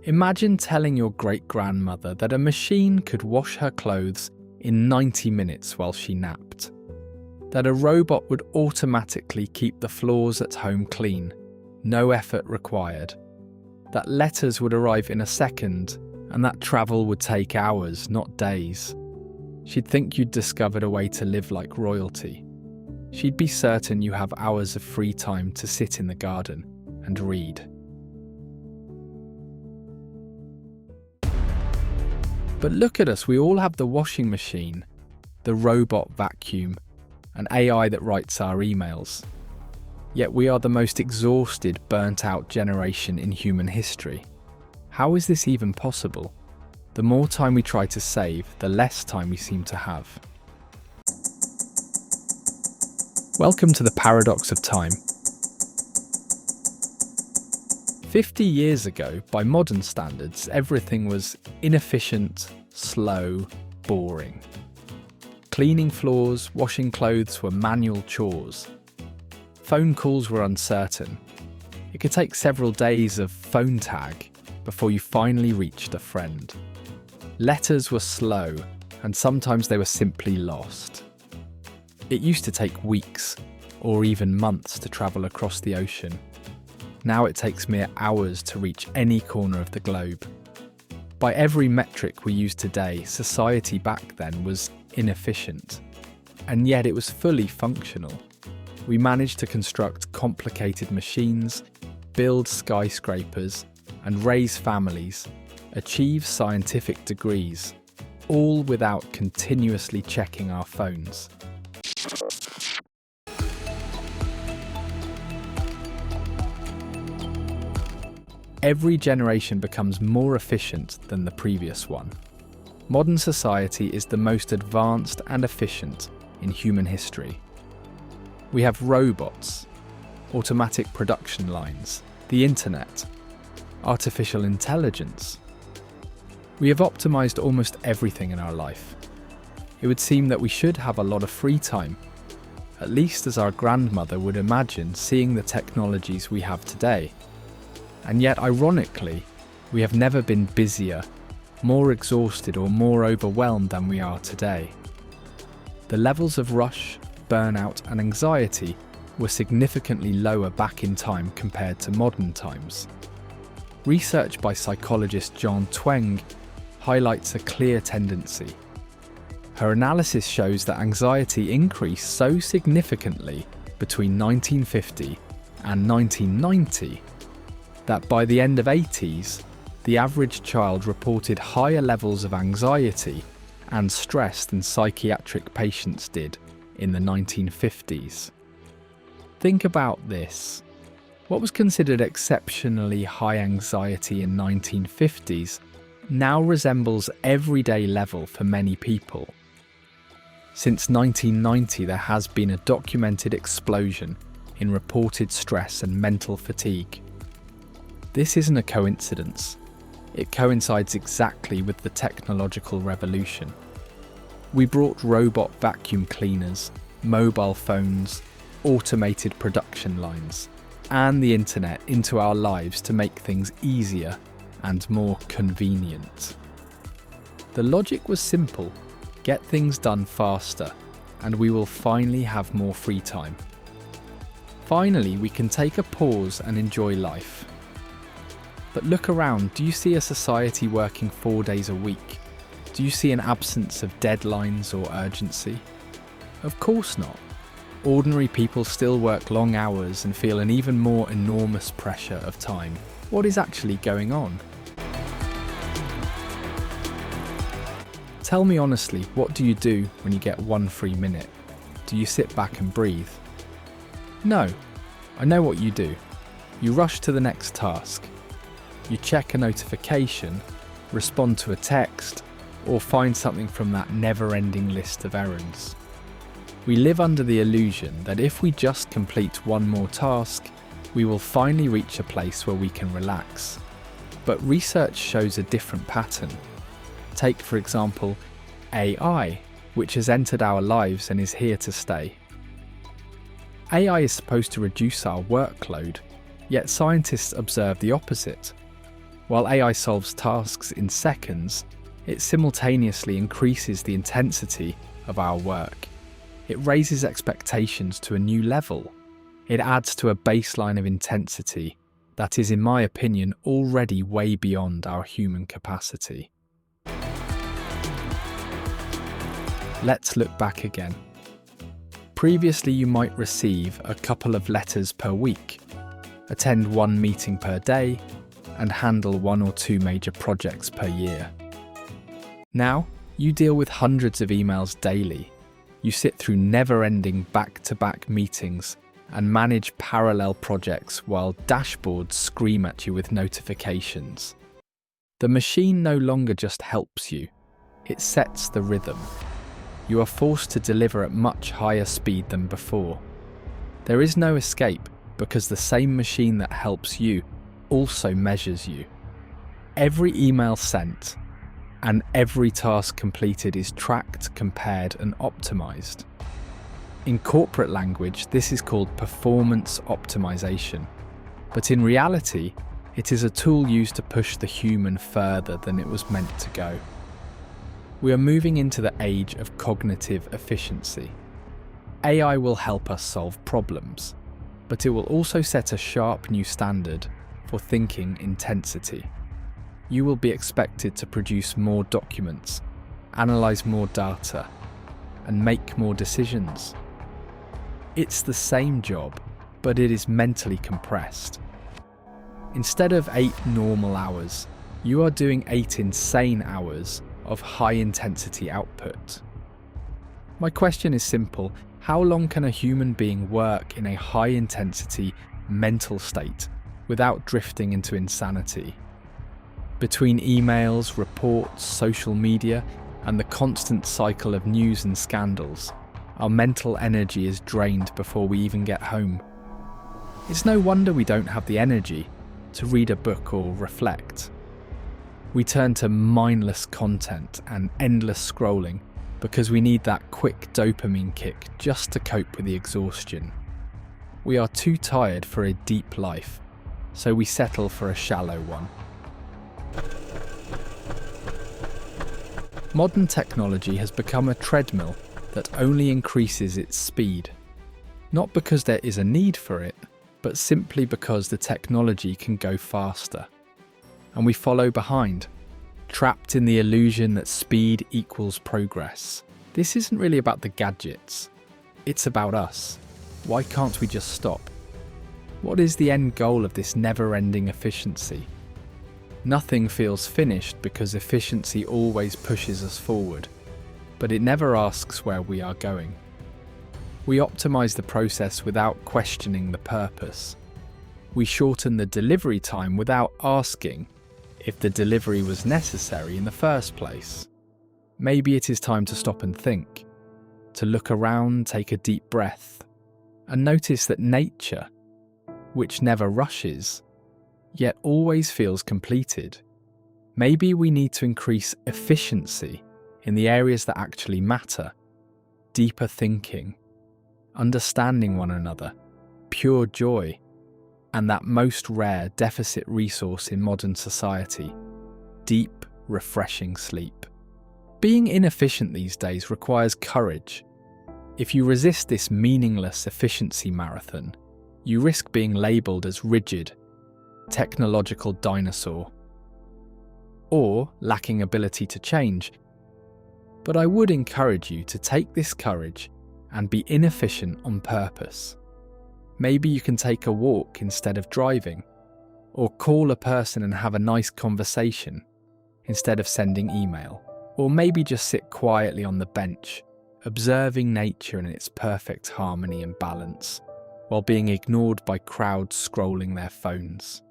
Imagine telling your great-grandmother that a machine could wash her clothes in 90 minutes while she napped. That a robot would automatically keep the floors at home clean, no effort required. That letters would arrive in a second, and that travel would take hours, not days. She'd think you'd discovered a way to live like royalty. She'd be certain you have hours of free time to sit in the garden and read. But look at us, we all have the washing machine, the robot vacuum, an AI that writes our emails. Yet we are the most exhausted, burnt-out generation in human history. How is this even possible? The more time we try to save, the less time we seem to have. Welcome to the paradox of time. 50 years ago, by modern standards, everything was inefficient, slow, boring. Cleaning floors, washing clothes were manual chores. Phone calls were uncertain. It could take several days of phone tag before you finally reached a friend. Letters were slow, and sometimes they were simply lost. It used to take weeks, or even months, to travel across the ocean. Now it takes mere hours to reach any corner of the globe. By every metric we use today, society back then was inefficient. And yet it was fully functional. We managed to construct complicated machines, build skyscrapers, and raise families, achieve scientific degrees, all without continuously checking our phones. Every generation becomes more efficient than the previous one. Modern society is the most advanced and efficient in human history. We have robots, automatic production lines, the internet, artificial intelligence. We have optimized almost everything in our life. It would seem that we should have a lot of free time, at least as our grandmother would imagine seeing the technologies we have today. And yet, ironically, we have never been busier, more exhausted or more overwhelmed than we are today. The levels of rush, burnout and anxiety were significantly lower back in time compared to modern times. Research by psychologist John Twenge highlights a clear tendency. Her analysis shows that anxiety increased so significantly between 1950 and 1990 that by the end of 80s, the average child reported higher levels of anxiety and stress than psychiatric patients did in the 1950s. Think about this. What was considered exceptionally high anxiety in 1950s now resembles everyday level for many people. Since 1990, there has been a documented explosion in reported stress and mental fatigue. This isn't a coincidence. It coincides exactly with the technological revolution. We brought robot vacuum cleaners, mobile phones, automated production lines, and the internet into our lives to make things easier and more convenient. The logic was simple: get things done faster, and we will finally have more free time. Finally, we can take a pause and enjoy life. But look around, do you see a society working 4 days a week? Do you see an absence of deadlines or urgency? Of course not. Ordinary people still work long hours and feel an even more enormous pressure of time. What is actually going on? Tell me honestly, what do you do when you get 1 free minute? Do you sit back and breathe? No, I know what you do. You rush to the next task. You check a notification, respond to a text, or find something from that never-ending list of errands. We live under the illusion that if we just complete one more task, we will finally reach a place where we can relax. But research shows a different pattern. Take, for example, AI, which has entered our lives and is here to stay. AI is supposed to reduce our workload, yet scientists observe the opposite. While AI solves tasks in seconds, it simultaneously increases the intensity of our work. It raises expectations to a new level. It adds to a baseline of intensity that is, in my opinion, already way beyond our human capacity. Let's look back again. Previously, you might receive a couple of letters per week, attend one meeting per day, and handle one or two major projects per year. Now, you deal with hundreds of emails daily. You sit through never-ending back-to-back meetings and manage parallel projects while dashboards scream at you with notifications. The machine no longer just helps you, it sets the rhythm. You are forced to deliver at much higher speed than before. There is no escape because the same machine that helps you also measures you. Every email sent and every task completed is tracked, compared, and optimized. In corporate language, this is called performance optimization, but in reality, it is a tool used to push the human further than it was meant to go. We are moving into the age of cognitive efficiency. AI will help us solve problems, but it will also set a sharp new standard for thinking intensity. You will be expected to produce more documents, analyze more data, and make more decisions. It's the same job, but it is mentally compressed. Instead of 8 normal hours, you are doing 8 insane hours of high-intensity output. My question is simple: how long can a human being work in a high-intensity mental state without drifting into insanity? Between emails, reports, social media, and the constant cycle of news and scandals, our mental energy is drained before we even get home. It's no wonder we don't have the energy to read a book or reflect. We turn to mindless content and endless scrolling because we need that quick dopamine kick just to cope with the exhaustion. We are too tired for a deep life, so we settle for a shallow one. Modern technology has become a treadmill that only increases its speed, not because there is a need for it, but simply because the technology can go faster. And we follow behind, trapped in the illusion that speed equals progress. This isn't really about the gadgets, it's about us. Why can't we just stop? What is the end goal of this never-ending efficiency? Nothing feels finished because efficiency always pushes us forward, but it never asks where we are going. We optimize the process without questioning the purpose. We shorten the delivery time without asking if the delivery was necessary in the first place. Maybe it is time to stop and think, to look around, take a deep breath, and notice that nature, which never rushes, yet always feels completed. Maybe we need to increase efficiency in the areas that actually matter: deeper thinking, understanding one another, pure joy, and that most rare deficit resource in modern society: deep, refreshing sleep. Being inefficient these days requires courage. If you resist this meaningless efficiency marathon, you risk being labelled as rigid, technological dinosaur, or lacking ability to change. But I would encourage you to take this courage and be inefficient on purpose. Maybe you can take a walk instead of driving, or call a person and have a nice conversation instead of sending email, or maybe just sit quietly on the bench, observing nature in its perfect harmony and balance, while being ignored by crowds scrolling their phones.